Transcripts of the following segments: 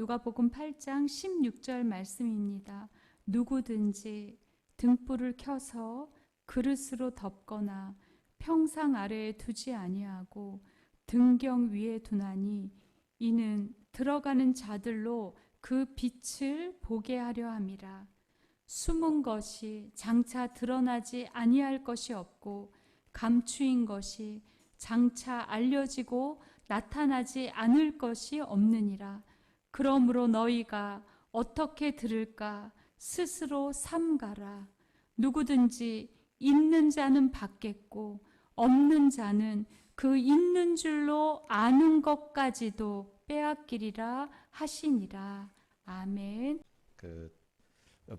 누가복음 8장 16절 말씀입니다. 누구든지 등불을 켜서 그릇으로 덮거나 평상 아래에 두지 아니하고 등경 위에 두나니 이는 들어가는 자들로 그 빛을 보게 하려 함이라. 숨은 것이 장차 드러나지 아니할 것이 없고 감추인 것이 장차 알려지고 나타나지 않을 것이 없느니라. 그러므로 너희가 어떻게 들을까 스스로 삼가라. 누구든지 있는 자는 받겠고 없는 자는 그 있는 줄로 아는 것까지도 빼앗기리라 하시니라. 아멘.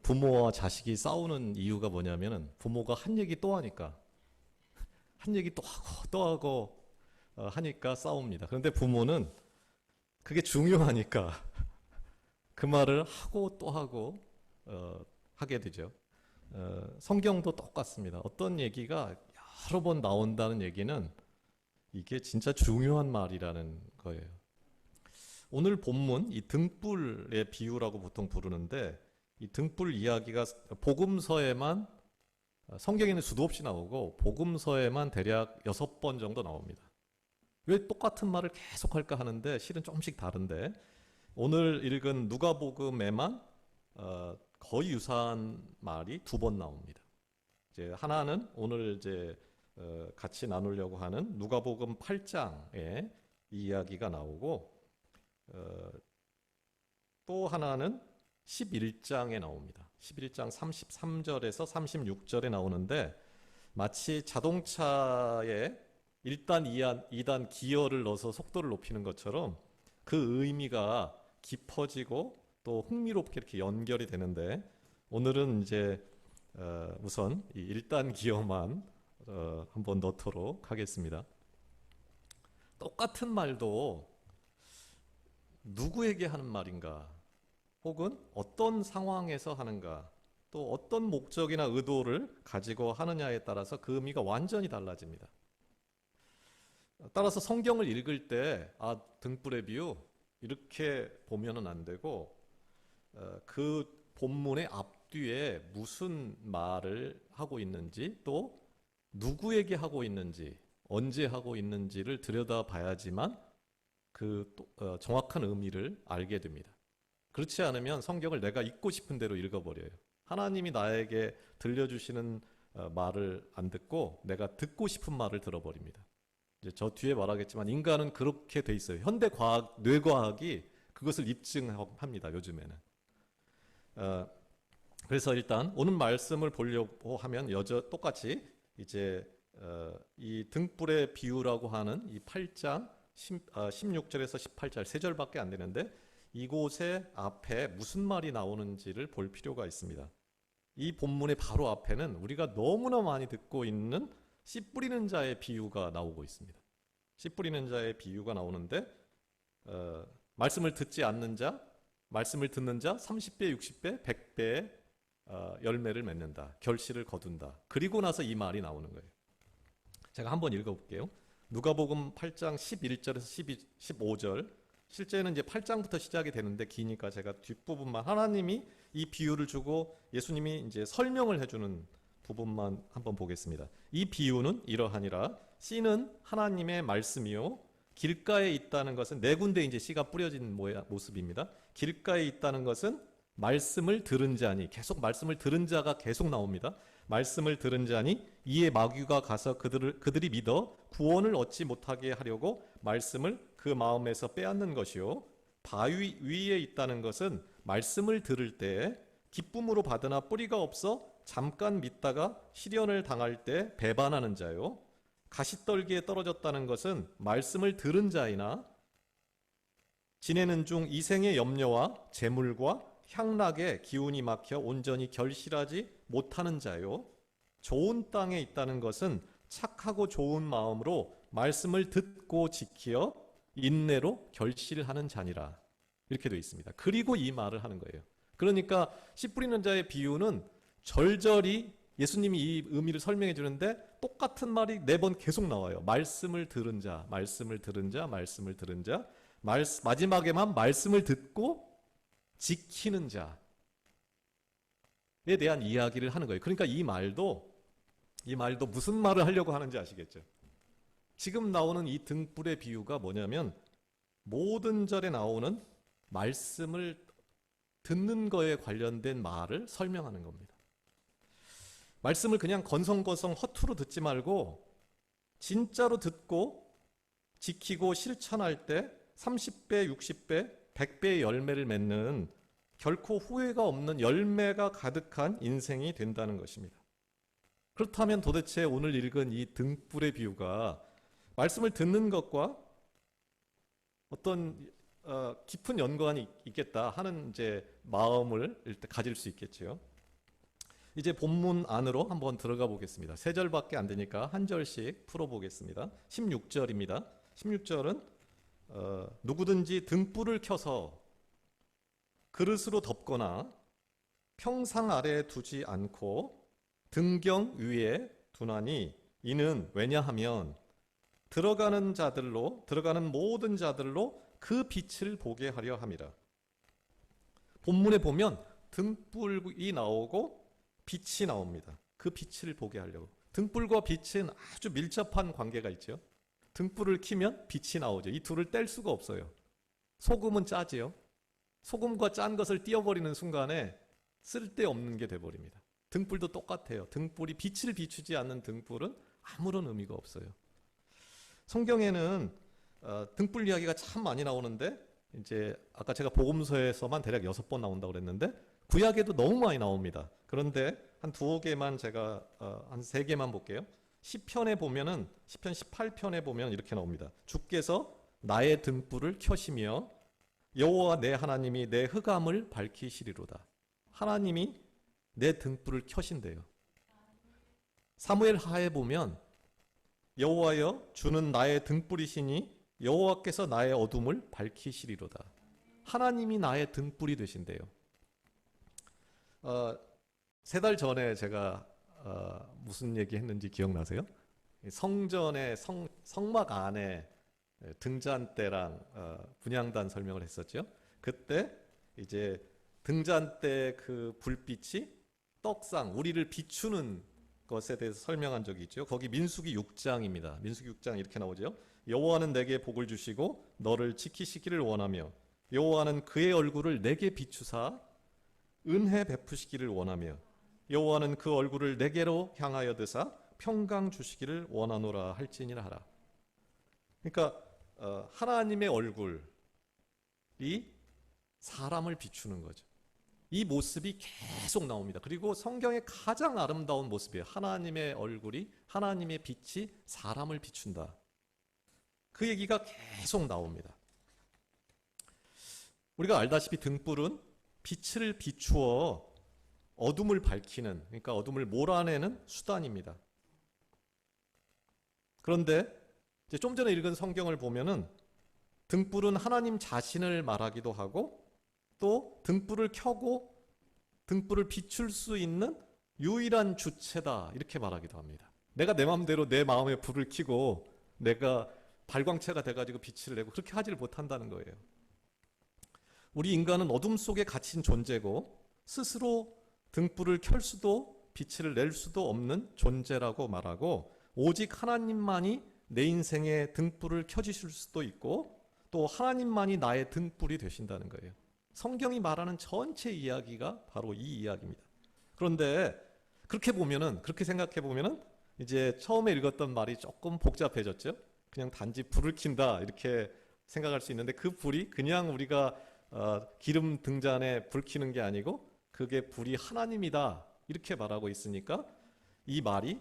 부모와 자식이 싸우는 이유가 뭐냐면은 부모가 한 얘기 또 하니까 한 얘기 또 하고 또 하고 하니까 싸웁니다. 그런데 부모는 그게 중요하니까 그 말을 하고 또 하고 하게 되죠. 성경도 똑같습니다. 어떤 얘기가 여러 번 나온다는 얘기는 이게 진짜 중요한 말이라는 거예요. 오늘 본문 이 등불의 비유라고 보통 부르는데 이 등불 이야기가 복음서에만 성경에는 수도 없이 나오고 복음서에만 대략 6번 정도 나옵니다. 왜 똑같은 말을 계속 할까 하는데 실은 조금씩 다른데 오늘 읽은 누가복음에만 거의 유사한 말이 2번 나옵니다. 이제 하나는 오늘 이제 같이 나누려고 하는 누가복음 8장에 이 이야기가 나오고 또 하나는 11장에 나옵니다. 11장 33절에서 36절에 나오는데 마치 자동차에 1단, 2단 기어를 넣어서 속도를 높이는 것처럼 그 의미가 깊어지고 또 흥미롭게 이렇게 연결이 되는데 오늘은 이제 우선 이 1단 기어만 한번 넣도록 하겠습니다. 똑같은 말도 누구에게 하는 말인가 혹은 어떤 상황에서 하는가 또 어떤 목적이나 의도를 가지고 하느냐에 따라서 그 의미가 완전히 달라집니다. 따라서 성경을 읽을 때 등불의 비유 이렇게 보면은 안 되고 그 본문의 앞뒤에 무슨 말을 하고 있는지 또 누구에게 하고 있는지 언제 하고 있는지를 들여다봐야지만 그 정확한 의미를 알게 됩니다. 그렇지 않으면 성경을 내가 읽고 싶은 대로 읽어버려요. 하나님이 나에게 들려주시는 말을 안 듣고 내가 듣고 싶은 말을 들어버립니다. 이제 저 뒤에 말하겠지만 인간은 그렇게 돼 있어요. 현대 과학, 뇌과학이 그것을 입증합니다. 요즘에는. 그래서 일단 오늘 말씀을 보려고 하면 똑같이 이제 이 등불의 비유라고 하는 이 8장 16절에서 18절 3절밖에 안 되는데 이곳에 앞에 무슨 말이 나오는지를 볼 필요가 있습니다. 이 본문의 바로 앞에는 우리가 너무나 많이 듣고 있는 씨 뿌리는 자의 비유가 나오고 있습니다. 씨 뿌리는 자의 비유가 나오는데 말씀을 듣지 않는 자, 말씀을 듣는 자 30배, 60배, 100배의 열매를 맺는다. 결실을 거둔다. 그리고 나서 이 말이 나오는 거예요. 제가 한번 읽어볼게요. 누가복음 8장 11절에서 15절 실제는 이제 8장부터 시작이 되는데 기니까 제가 뒷부분만 하나님이 이 비유를 주고 예수님이 이제 설명을 해주는 부분만 한번 보겠습니다. 이 비유는 이러하니라. 씨는 하나님의 말씀이요. 길가에 있다는 것은 네 군데 이제 씨가 뿌려진 모습입니다. 길가에 있다는 것은 말씀을 들은 자니 계속 말씀을 들은 자가 계속 나옵니다. 말씀을 들은 자니 이에 마귀가 가서 그들이 믿어 구원을 얻지 못하게 하려고 말씀을 그 마음에서 빼앗는 것이요. 바위 위에 있다는 것은 말씀을 들을 때 기쁨으로 받으나 뿌리가 없어 잠깐 믿다가 시련을 당할 때 배반하는 자요. 가시떨기에 떨어졌다는 것은 말씀을 들은 자이나 지내는 중 이생의 염려와 재물과 향락에 기운이 막혀 온전히 결실하지 못하는 자요. 좋은 땅에 있다는 것은 착하고 좋은 마음으로 말씀을 듣고 지키어 인내로 결실하는 자니라. 이렇게 되어 있습니다. 그리고 이 말을 하는 거예요. 그러니까 씨 뿌리는 자의 비유는 절절히 예수님이 이 의미를 설명해 주는데 똑같은 말이 4번 계속 나와요. 말씀을 들은 자, 말씀을 들은 자, 말씀을 들은 자. 마지막에만 말씀을 듣고 지키는 자에 대한 이야기를 하는 거예요. 그러니까 이 말도 무슨 말을 하려고 하는지 아시겠죠? 지금 나오는 이 등불의 비유가 뭐냐면 모든 절에 나오는 말씀을 듣는 거에 관련된 말을 설명하는 겁니다. 말씀을 그냥 건성건성 허투루 듣지 말고 진짜로 듣고 지키고 실천할 때 30배, 60배, 100배의 열매를 맺는 결코 후회가 없는 열매가 가득한 인생이 된다는 것입니다. 그렇다면 도대체 오늘 읽은 이 등불의 비유가 말씀을 듣는 것과 어떤 깊은 연관이 있겠다 하는 이제 마음을 일단 가질 수 있겠죠. 이제 본문 안으로 한번 들어가 보겠습니다. 세 절밖에 안 되니까 한 절씩 풀어보겠습니다. 16절입니다. 16절은 누구든지 등불을 켜서 그릇으로 덮거나 평상 아래에 두지 않고 등경 위에 두나니 이는 왜냐하면 들어가는 모든 자들로 그 빛을 보게 하려 함이라. 본문에 보면 등불이 나오고 빛이 나옵니다. 그 빛을 보게 하려고. 등불과 빛은 아주 밀접한 관계가 있죠. 등불을 켜면 빛이 나오죠. 이 둘을 뗄 수가 없어요. 소금은 짜지요. 소금과 짠 것을 띄워버리는 순간에 쓸데없는 게 돼버립니다. 등불도 똑같아요. 등불이 빛을 비추지 않는 등불은 아무런 의미가 없어요. 성경에는 등불 이야기가 참 많이 나오는데 이제 아까 제가 복음서에서만 대략 6번 나온다고 그랬는데 구약에도 너무 많이 나옵니다. 그런데 한 2개만 제가 한 3개만 볼게요. 시편에 보면은 시편 18편에 보면 이렇게 나옵니다. 주께서 나의 등불을 켜시며 여호와 내 하나님이 내 흑암을 밝히시리로다. 하나님이 내 등불을 켜신대요. 사무엘 하에 보면 여호와여 주는 나의 등불이시니 여호와께서 나의 어둠을 밝히시리로다. 하나님이 나의 등불이 되신대요. 3달 전에 제가 무슨 얘기 했는지 기억나세요? 성전의 성막 안에 등잔대랑 분향단 설명을 했었죠. 그때 이제 등잔대 그 불빛이 떡상, 우리를 비추는 것에 대해서 설명한 적이 있죠. 거기 민수기 6장입니다. 민수기 6장 이렇게 나오죠. 여호와는 내게 복을 주시고 너를 지키시기를 원하며 여호와는 그의 얼굴을 내게 비추사 은혜 베푸시기를 원하며 여호와는 그 얼굴을 내게로 향하여 드사 평강 주시기를 원하노라 할지니라 하라. 그러니까 하나님의 얼굴이 사람을 비추는 거죠. 이 모습이 계속 나옵니다. 그리고 성경의 가장 아름다운 모습이에요. 하나님의 얼굴이, 하나님의 빛이 사람을 비춘다. 그 얘기가 계속 나옵니다. 우리가 알다시피 등불은 빛을 비추어 어둠을 밝히는, 그러니까 어둠을 몰아내는 수단입니다. 그런데 이제 좀 전에 읽은 성경을 보면은 등불은 하나님 자신을 말하기도 하고 또 등불을 켜고 등불을 비출 수 있는 유일한 주체다 이렇게 말하기도 합니다. 내가 내 마음대로 내 마음에 불을 켜고 내가 발광체가 돼가지고 빛을 내고 그렇게 하지를 못한다는 거예요. 우리 인간은 어둠 속에 갇힌 존재고 스스로 등불을 켤 수도 빛을 낼 수도 없는 존재라고 말하고 오직 하나님만이 내 인생에 등불을 켜주실 수도 있고 또 하나님만이 나의 등불이 되신다는 거예요. 성경이 말하는 전체 이야기가 바로 이 이야기입니다. 그런데 그렇게 생각해 보면은 이제 처음에 읽었던 말이 조금 복잡해졌죠. 그냥 단지 불을 킨다 이렇게 생각할 수 있는데 그 불이 그냥 우리가 기름 등잔에 불 켜는 게 아니고 그게 불이 하나님이다 이렇게 말하고 있으니까 이 말이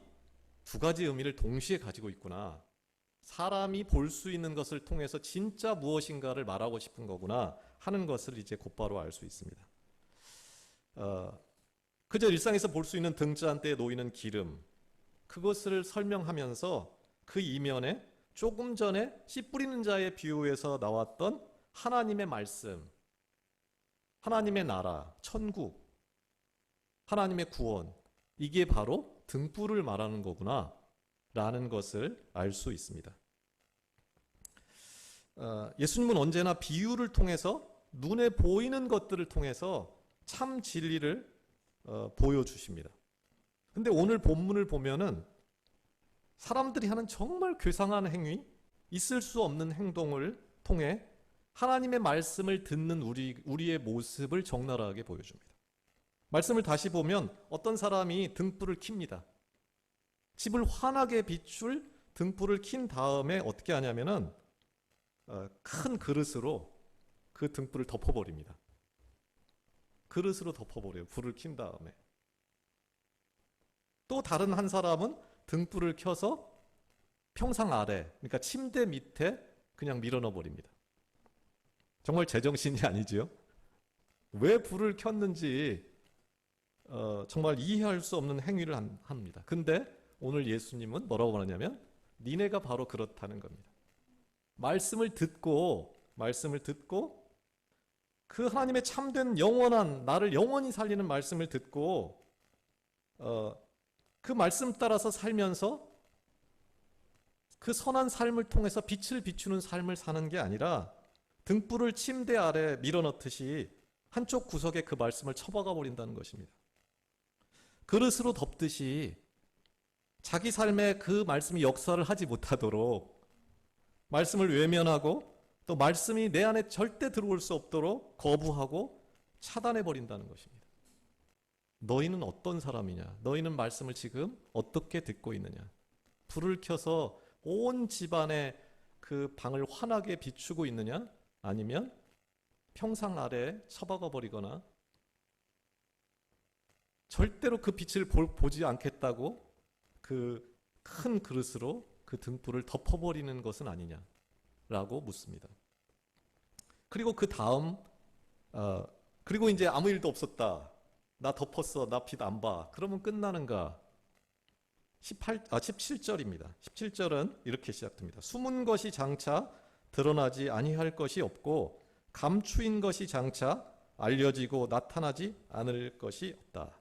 두 가지 의미를 동시에 가지고 있구나. 사람이 볼 수 있는 것을 통해서 진짜 무엇인가를 말하고 싶은 거구나 하는 것을 이제 곧바로 알 수 있습니다. 그저 일상에서 볼 수 있는 등잔대에 놓이는 기름, 그것을 설명하면서 그 이면에 조금 전에 씨 뿌리는 자의 비유에서 나왔던 하나님의 말씀, 하나님의 나라, 천국, 하나님의 구원, 이게 바로 등불을 말하는 거구나 라는 것을 알 수 있습니다. 예수님은 언제나 비유를 통해서 눈에 보이는 것들을 통해서 참 진리를 보여주십니다. 근데 오늘 본문을 보면은 사람들이 하는 정말 괴상한 행위, 있을 수 없는 행동을 통해 하나님의 말씀을 듣는 우리의 모습을 적나라하게 보여줍니다. 말씀을 다시 보면 어떤 사람이 등불을 켭니다. 집을 환하게 비출 등불을 킨 다음에 어떻게 하냐면은 큰 그릇으로 그 등불을 덮어버립니다. 그릇으로 덮어버려요. 불을 킨 다음에. 또 다른 한 사람은 등불을 켜서 평상 아래, 그러니까 침대 밑에 그냥 밀어넣어 버립니다. 정말 제정신이 아니지요? 왜 불을 켰는지 정말 이해할 수 없는 행위를 합니다. 근데 오늘 예수님은 뭐라고 말하냐면 니네가 바로 그렇다는 겁니다. 말씀을 듣고 그 하나님의 참된 영원한 나를 영원히 살리는 말씀을 듣고 그 말씀 따라서 살면서 그 선한 삶을 통해서 빛을 비추는 삶을 사는 게 아니라 등불을 침대 아래 밀어넣듯이 한쪽 구석에 그 말씀을 처박아 버린다는 것입니다. 그릇으로 덮듯이 자기 삶에 그 말씀이 역사를 하지 못하도록 말씀을 외면하고 또 말씀이 내 안에 절대 들어올 수 없도록 거부하고 차단해 버린다는 것입니다. 너희는 어떤 사람이냐? 너희는 말씀을 지금 어떻게 듣고 있느냐? 불을 켜서 온 집안의 그 방을 환하게 비추고 있느냐? 아니면 평상 아래 처박아 버리거나 절대로 그 빛을 보지 않겠다고 그 큰 그릇으로 그 등불을 덮어버리는 것은 아니냐라고 묻습니다. 그리고 그 다음 그리고 이제 아무 일도 없었다. 나 덮었어. 나 빛 안 봐. 그러면 끝나는가? 17절입니다. 17절은 이렇게 시작됩니다. 숨은 것이 장차 드러나지 아니할 것이 없고 감추인 것이 장차 알려지고 나타나지 않을 것이 없다.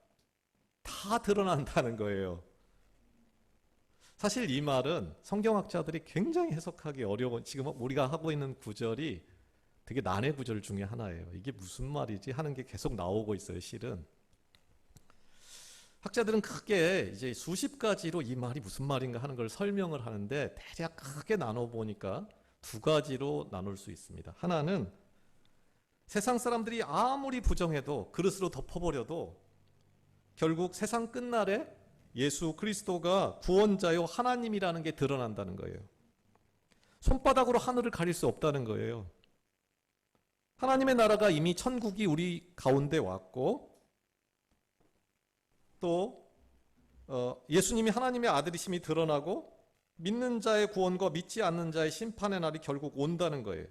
다 드러난다는 거예요. 사실 이 말은 성경학자들이 굉장히 해석하기 어려운, 지금 우리가 하고 있는 구절이 되게 난해 구절 중에 하나예요. 이게 무슨 말이지 하는 게 계속 나오고 있어요, 실은. 학자들은 크게 이제 수십 가지로 이 말이 무슨 말인가 하는 걸 설명을 하는데 대략 크게 나눠 보니까 두 가지로 나눌 수 있습니다. 하나는 세상 사람들이 아무리 부정해도 그릇으로 덮어버려도 결국 세상 끝날에 예수 그리스도가 구원자요 하나님이라는 게 드러난다는 거예요. 손바닥으로 하늘을 가릴 수 없다는 거예요. 하나님의 나라가 이미 천국이 우리 가운데 왔고 또 예수님이 하나님의 아들이심이 드러나고 믿는 자의 구원과 믿지 않는 자의 심판의 날이 결국 온다는 거예요.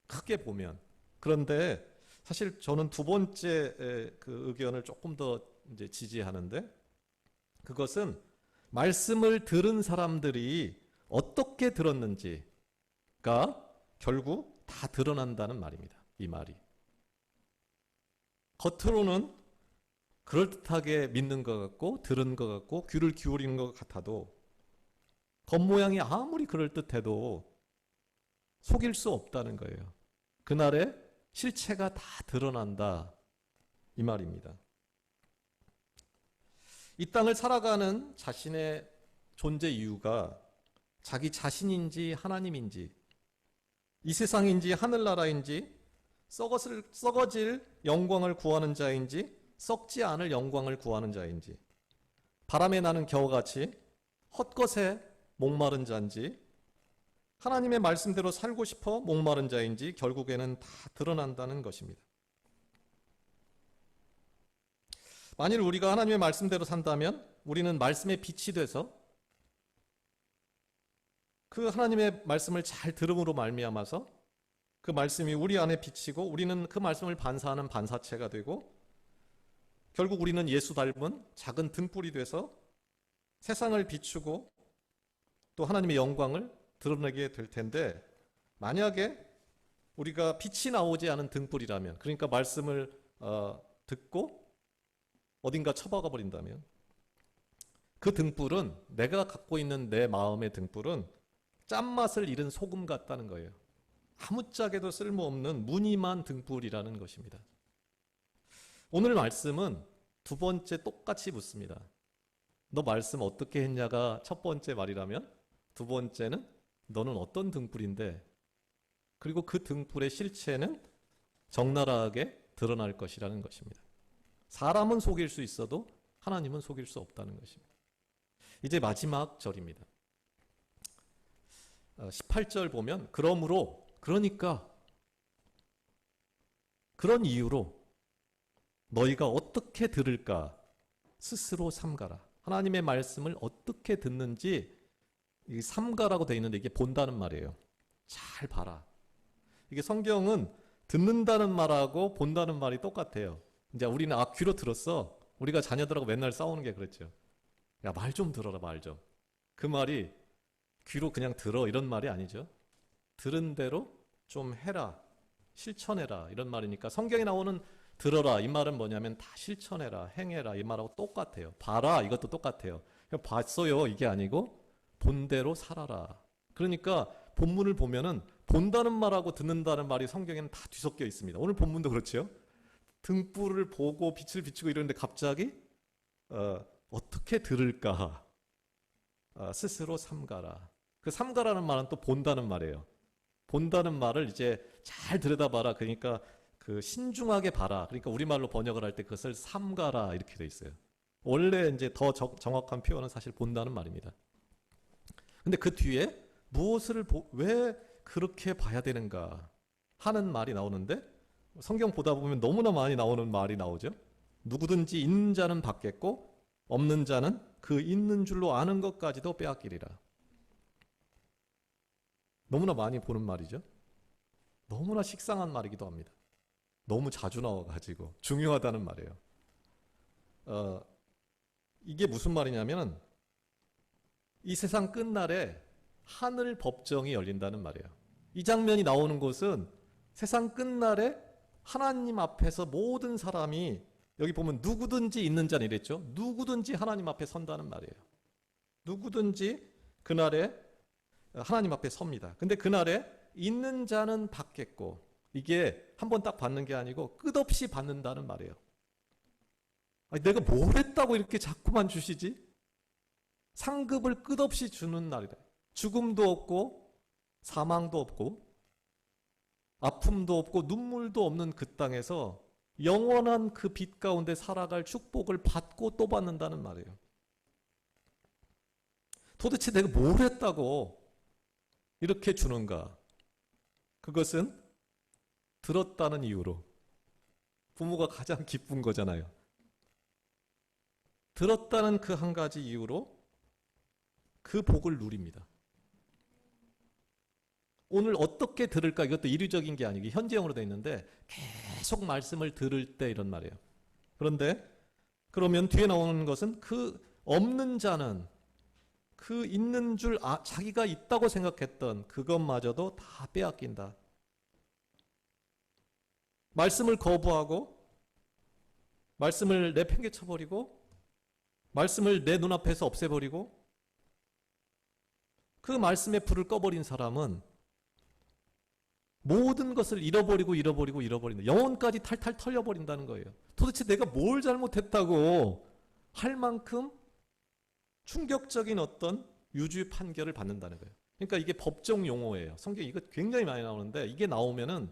크게 보면. 그런데 사실 저는 두 번째 그 의견을 조금 더 이제 지지하는데 그것은 말씀을 들은 사람들이 어떻게 들었는지가 결국 다 드러난다는 말입니다. 이 말이. 겉으로는 그럴듯하게 믿는 것 같고 들은 것 같고 귀를 기울이는 것 같아도 겉모양이 아무리 그럴듯해도 속일 수 없다는 거예요. 그날에 실체가 다 드러난다 이 말입니다. 이 땅을 살아가는 자신의 존재 이유가 자기 자신인지 하나님인지 이 세상인지 하늘나라인지 썩어질 영광을 구하는 자인지 썩지 않을 영광을 구하는 자인지 바람에 나는 겨우같이 헛것에 목마른 자인지 하나님의 말씀대로 살고 싶어 목마른 자인지 결국에는 다 드러난다는 것입니다. 만일 우리가 하나님의 말씀대로 산다면 우리는 말씀의 빛이 돼서 그 하나님의 말씀을 잘 들음으로 말미암아서 그 말씀이 우리 안에 비치고 우리는 그 말씀을 반사하는 반사체가 되고 결국 우리는 예수 닮은 작은 등불이 돼서 세상을 비추고 또 하나님의 영광을 드러내게 될 텐데 만약에 우리가 빛이 나오지 않은 등불이라면 그러니까 말씀을 듣고 어딘가 처박아 버린다면 그 등불은 내가 갖고 있는 내 마음의 등불은 짠맛을 잃은 소금 같다는 거예요. 아무짝에도 쓸모없는 무늬만 등불이라는 것입니다. 오늘 말씀은 두 번째 똑같이 묻습니다. 너 말씀 어떻게 했냐가 첫 번째 말이라면 두 번째는 너는 어떤 등불인데, 그리고 그 등불의 실체는 적나라하게 드러날 것이라는 것입니다. 사람은 속일 수 있어도 하나님은 속일 수 없다는 것입니다. 이제 마지막 절입니다. 18절 보면 그러므로, 그러니까, 그런 이유로 너희가 어떻게 들을까 스스로 삼가라. 하나님의 말씀을 어떻게 듣는지 이 삼가라고 되어 있는데 이게 본다는 말이에요. 잘 봐라. 이게 성경은 듣는다는 말하고 본다는 말이 똑같아요. 이제 우리는 귀로 들었어. 우리가 자녀들하고 맨날 싸우는 게 그랬죠. 야, 말 좀 들어라, 말 좀. 그 말이 귀로 그냥 들어 이런 말이 아니죠. 들은 대로 좀 해라, 실천해라 이런 말이니까 성경에 나오는 들어라 이 말은 뭐냐면 다 실천해라, 행해라 이 말하고 똑같아요. 봐라 이것도 똑같아요. 그냥 봤어요 이게 아니고 본대로 살아라. 그러니까 본문을 보면은 본다는 말하고 듣는다는 말이 성경에는 다 뒤섞여 있습니다. 오늘 본문도 그렇죠. 등불을 보고 빛을 비추고 이러는데 갑자기 어떻게 들을까 스스로 삼가라. 그 삼가라는 말은 또 본다는 말이에요. 본다는 말을 이제 잘 들여다봐라. 그러니까 그 신중하게 봐라. 그러니까 우리말로 번역을 할 때 그것을 삼가라 이렇게 돼 있어요. 원래 이제 더 정확한 표현은 사실 본다는 말입니다. 근데 그 뒤에 무엇을 왜 그렇게 봐야 되는가 하는 말이 나오는데 성경 보다 보면 너무나 많이 나오는 말이 나오죠. 누구든지 있는 자는 받겠고 없는 자는 그 있는 줄로 아는 것까지도 빼앗기리라. 너무나 많이 보는 말이죠. 너무나 식상한 말이기도 합니다. 너무 자주 나와가지고 중요하다는 말이에요. 이게 무슨 말이냐면 이 세상 끝날에 하늘 법정이 열린다는 말이에요. 이 장면이 나오는 곳은 세상 끝날에 하나님 앞에서 모든 사람이, 여기 보면 누구든지 있는 자는 이랬죠. 누구든지 하나님 앞에 선다는 말이에요. 누구든지 그날에 하나님 앞에 섭니다. 근데 그날에 있는 자는 받겠고, 이게 한 번 딱 받는 게 아니고 끝없이 받는다는 말이에요. 아니, 내가 뭘 했다고 이렇게 자꾸만 주시지? 상급을 끝없이 주는 날이다. 죽음도 없고 사망도 없고 아픔도 없고 눈물도 없는 그 땅에서 영원한 그 빛 가운데 살아갈 축복을 받고 또 받는다는 말이에요. 도대체 내가 뭘 했다고 이렇게 주는가? 그것은 들었다는 이유로. 부모가 가장 기쁜 거잖아요. 들었다는 그 한 가지 이유로 그 복을 누립니다. 오늘 어떻게 들을까? 이것도 이류적인 게 아니고 현재형으로 되어 있는데 계속 말씀을 들을 때 이런 말이에요. 그런데 그러면 뒤에 나오는 것은 그 없는 자는 그 있는 줄 자기가 있다고 생각했던 그것마저도 다 빼앗긴다. 말씀을 거부하고 말씀을 내팽개쳐버리고 말씀을 내 눈앞에서 없애버리고 그 말씀의 불을 꺼버린 사람은 모든 것을 잃어버린다. 영혼까지 탈탈 털려버린다는 거예요. 도대체 내가 뭘 잘못했다고 할 만큼 충격적인 어떤 유죄 판결을 받는다는 거예요. 그러니까 이게 법정 용어예요. 성경에 이거 굉장히 많이 나오는데 이게 나오면은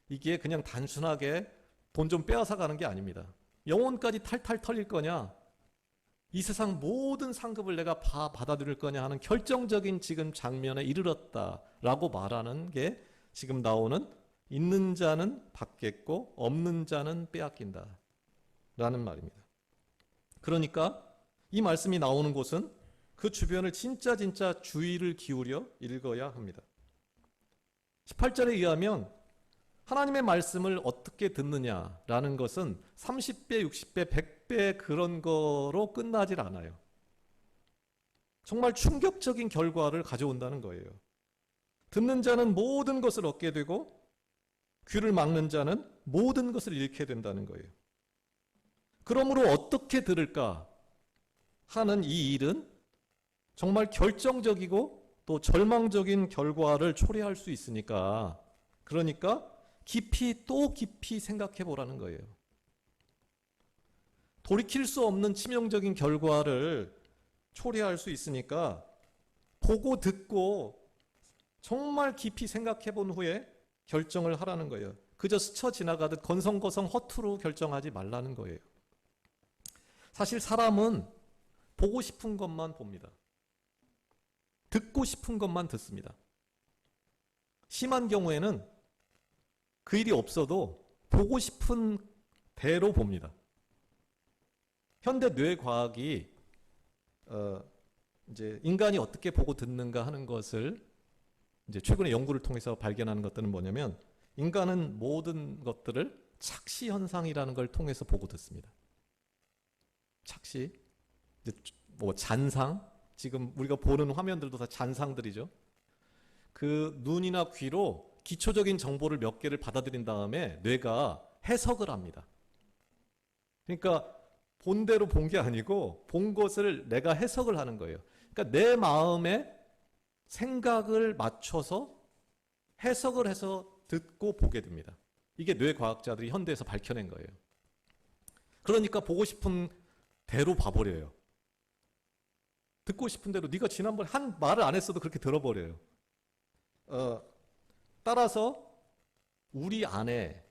이게 그냥 단순하게 돈 좀 빼앗아 가는 게 아닙니다. 영혼까지 탈탈 털릴 거냐? 이 세상 모든 상급을 내가 다 받아들일 거냐 하는 결정적인 지금 장면에 이르렀다라고 말하는 게 지금 나오는 있는 자는 받겠고 없는 자는 빼앗긴다 라는 말입니다. 그러니까 이 말씀이 나오는 곳은 그 주변을 진짜 주의를 기울여 읽어야 합니다. 18절에 의하면 하나님의 말씀을 어떻게 듣느냐라는 것은 30배, 60배, 100배 그런 거로 끝나질 않아요. 정말 충격적인 결과를 가져온다는 거예요. 듣는 자는 모든 것을 얻게 되고 귀를 막는 자는 모든 것을 잃게 된다는 거예요. 그러므로 어떻게 들을까 하는 이 일은 정말 결정적이고 또 절망적인 결과를 초래할 수 있으니까 그러니까 깊이 또 깊이 생각해 보라는 거예요. 돌이킬 수 없는 치명적인 결과를 초래할 수 있으니까 보고 듣고 정말 깊이 생각해 본 후에 결정을 하라는 거예요. 그저 스쳐 지나가듯 건성건성 허투루 결정하지 말라는 거예요. 사실 사람은 보고 싶은 것만 봅니다. 듣고 싶은 것만 듣습니다. 심한 경우에는 그 일이 없어도 보고 싶은 대로 봅니다. 현대 뇌과학이 이제 인간이 어떻게 보고 듣는가 하는 것을 이제 최근에 연구를 통해서 발견하는 것들은 뭐냐면, 인간은 모든 것들을 착시 현상이라는 걸 통해서 보고 듣습니다. 착시, 이제 뭐 잔상, 지금 우리가 보는 화면들도 다 잔상들이죠. 그 눈이나 귀로 기초적인 정보를 몇 개를 받아들인 다음에 뇌가 해석을 합니다. 그러니까 본대로 본 게 아니고 본 것을 내가 해석을 하는 거예요. 그러니까 내 마음에 생각을 맞춰서 해석을 해서 듣고 보게 됩니다. 이게 뇌과학자들이 현대에서 밝혀낸 거예요. 그러니까 보고 싶은 대로 봐버려요. 듣고 싶은 대로, 네가 지난번에 한 말을 안 했어도 그렇게 들어버려요. 따라서 우리 안에,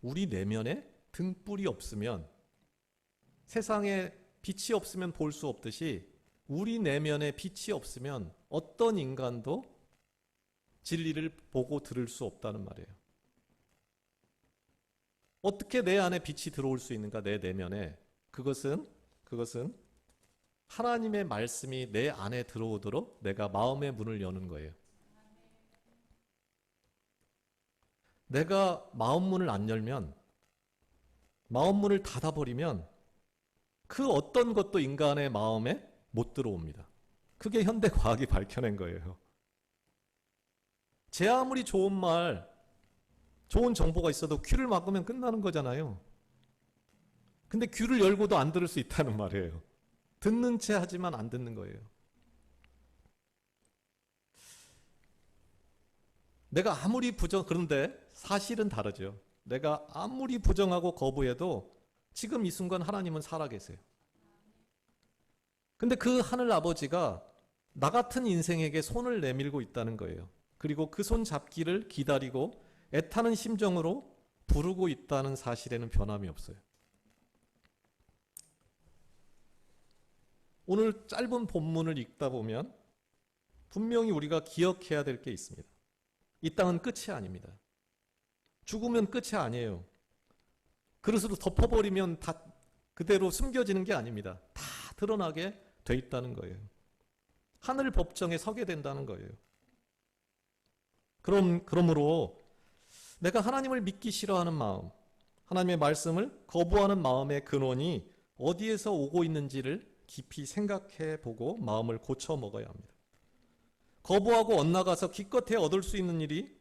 우리 내면에 등불이 없으면, 세상에 빛이 없으면 볼 수 없듯이 우리 내면에 빛이 없으면 어떤 인간도 진리를 보고 들을 수 없다는 말이에요. 어떻게 내 안에 빛이 들어올 수 있는가, 내 내면에? 그것은 하나님의 말씀이 내 안에 들어오도록 내가 마음의 문을 여는 거예요. 내가 마음 문을 안 열면, 마음 문을 닫아버리면 그 어떤 것도 인간의 마음에 못 들어옵니다. 그게 현대 과학이 밝혀낸 거예요. 제 아무리 좋은 말, 좋은 정보가 있어도 귀를 막으면 끝나는 거잖아요. 근데 귀를 열고도 안 들을 수 있다는 말이에요. 듣는 채 하지만 안 듣는 거예요. 내가 아무리 그런데 사실은 다르죠. 내가 아무리 부정하고 거부해도 지금 이 순간 하나님은 살아계세요. 근데 그 하늘 아버지가 나 같은 인생에게 손을 내밀고 있다는 거예요. 그리고 그 손 잡기를 기다리고 애타는 심정으로 부르고 있다는 사실에는 변함이 없어요. 오늘 짧은 본문을 읽다 보면 분명히 우리가 기억해야 될 게 있습니다. 이 땅은 끝이 아닙니다. 죽으면 끝이 아니에요. 그릇으로 덮어버리면 다 그대로 숨겨지는 게 아닙니다. 다 드러나게 돼 있다는 거예요. 하늘 법정에 서게 된다는 거예요. 그러므로 내가 하나님을 믿기 싫어하는 마음, 하나님의 말씀을 거부하는 마음의 근원이 어디에서 오고 있는지를 깊이 생각해 보고 마음을 고쳐 먹어야 합니다. 거부하고 엇나가서 기껏해 얻을 수 있는 일이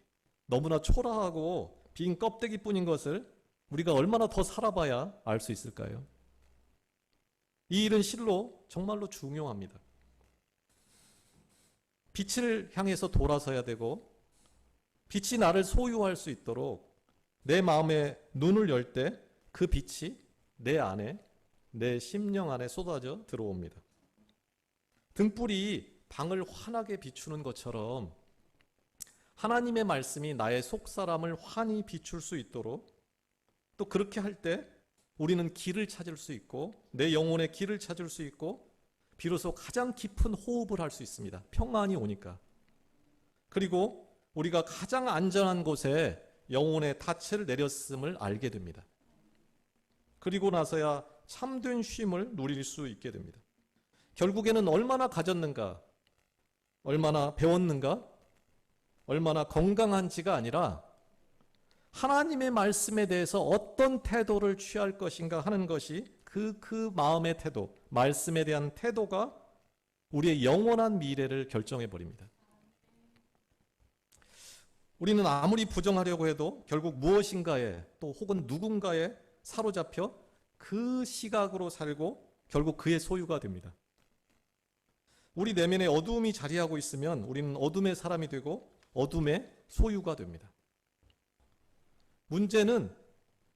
너무나 초라하고 빈 껍데기뿐인 것을 우리가 얼마나 더 살아봐야 알 수 있을까요? 이 일은 실로 정말로 중요합니다. 빛을 향해서 돌아서야 되고, 빛이 나를 소유할 수 있도록 내 마음의 눈을 열 때 그 빛이 내 안에, 내 심령 안에 쏟아져 들어옵니다. 등불이 방을 환하게 비추는 것처럼 하나님의 말씀이 나의 속사람을 환히 비출 수 있도록, 또 그렇게 할 때 우리는 길을 찾을 수 있고, 내 영혼의 길을 찾을 수 있고, 비로소 가장 깊은 호흡을 할 수 있습니다. 평안이 오니까. 그리고 우리가 가장 안전한 곳에 영혼의 닻을 내렸음을 알게 됩니다. 그리고 나서야 참된 쉼을 누릴 수 있게 됩니다. 결국에는 얼마나 가졌는가, 얼마나 배웠는가, 얼마나 건강한지가 아니라 하나님의 말씀에 대해서 어떤 태도를 취할 것인가 하는 것이 그 마음의 태도, 말씀에 대한 태도가 우리의 영원한 미래를 결정해 버립니다. 우리는 아무리 부정하려고 해도 결국 무엇인가에, 또 혹은 누군가에 사로잡혀 그 시각으로 살고 결국 그의 소유가 됩니다. 우리 내면에 어두움이 자리하고 있으면 우리는 어둠의 사람이 되고 어둠의 소유가 됩니다. 문제는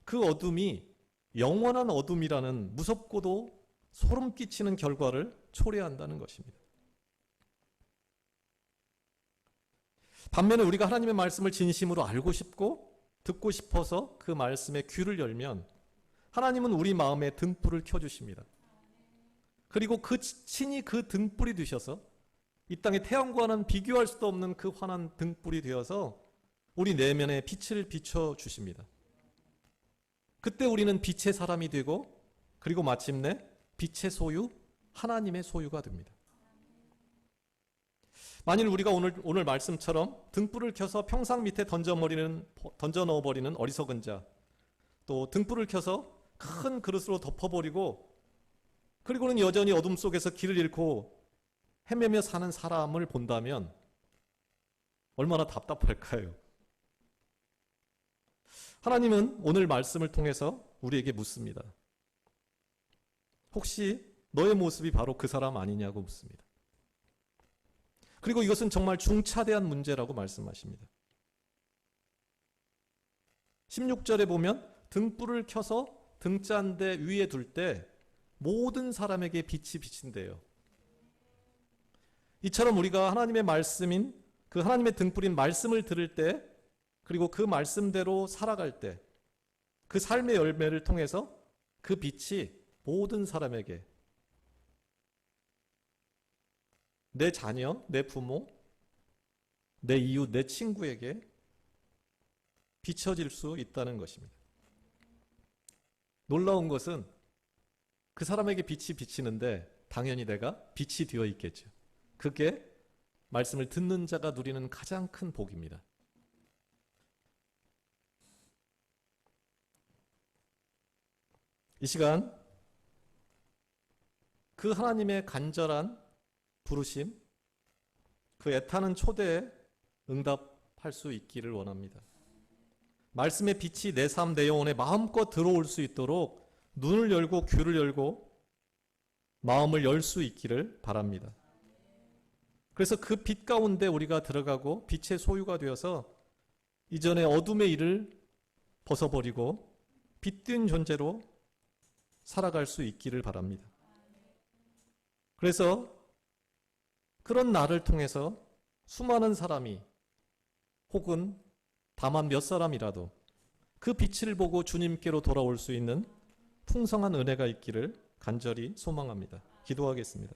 그 어둠이 영원한 어둠이라는 무섭고도 소름 끼치는 결과를 초래한다는 것입니다. 반면에 우리가 하나님의 말씀을 진심으로 알고 싶고 듣고 싶어서 그 말씀에 귀를 열면 하나님은 우리 마음에 등불을 켜주십니다. 그리고 친히 그 등불이 되셔서 이 땅의 태양과는 비교할 수도 없는 그 환한 등불이 되어서 우리 내면에 빛을 비춰주십니다. 그때 우리는 빛의 사람이 되고 그리고 마침내 빛의 소유, 하나님의 소유가 됩니다. 만일 우리가 오늘 말씀처럼 등불을 켜서 평상 밑에 던져 넣어버리는 어리석은 자, 또 등불을 켜서 큰 그릇으로 덮어버리고 그리고는 여전히 어둠 속에서 길을 잃고 헤매며 사는 사람을 본다면 얼마나 답답할까요? 하나님은 오늘 말씀을 통해서 우리에게 묻습니다. 혹시 너의 모습이 바로 그 사람 아니냐고 묻습니다. 그리고 이것은 정말 중차대한 문제라고 말씀하십니다. 16절에 보면 등불을 켜서 등잔대 위에 둘 때 모든 사람에게 빛이 비친대요. 이처럼 우리가 하나님의 말씀인 그 하나님의 등불인 말씀을 들을 때 그리고 그 말씀대로 살아갈 때 그 삶의 열매를 통해서 그 빛이 모든 사람에게 내 자녀, 내 부모, 내 이웃, 내 친구에게 비춰질 수 있다는 것입니다. 놀라운 것은 그 사람에게 빛이 비치는데 당연히 내가 빛이 되어 있겠죠. 그게 말씀을 듣는 자가 누리는 가장 큰 복입니다. 이 시간 그 하나님의 간절한 부르심, 그 애타는 초대에 응답할 수 있기를 원합니다. 말씀의 빛이 내 삶, 내 영혼에 마음껏 들어올 수 있도록 눈을 열고 귀를 열고 마음을 열 수 있기를 바랍니다. 그래서 그 빛 가운데 우리가 들어가고 빛의 소유가 되어서 이전의 어둠의 일을 벗어버리고 빛된 존재로 살아갈 수 있기를 바랍니다. 그래서 그런 나를 통해서 수많은 사람이 혹은 다만 몇 사람이라도 그 빛을 보고 주님께로 돌아올 수 있는 풍성한 은혜가 있기를 간절히 소망합니다. 기도하겠습니다.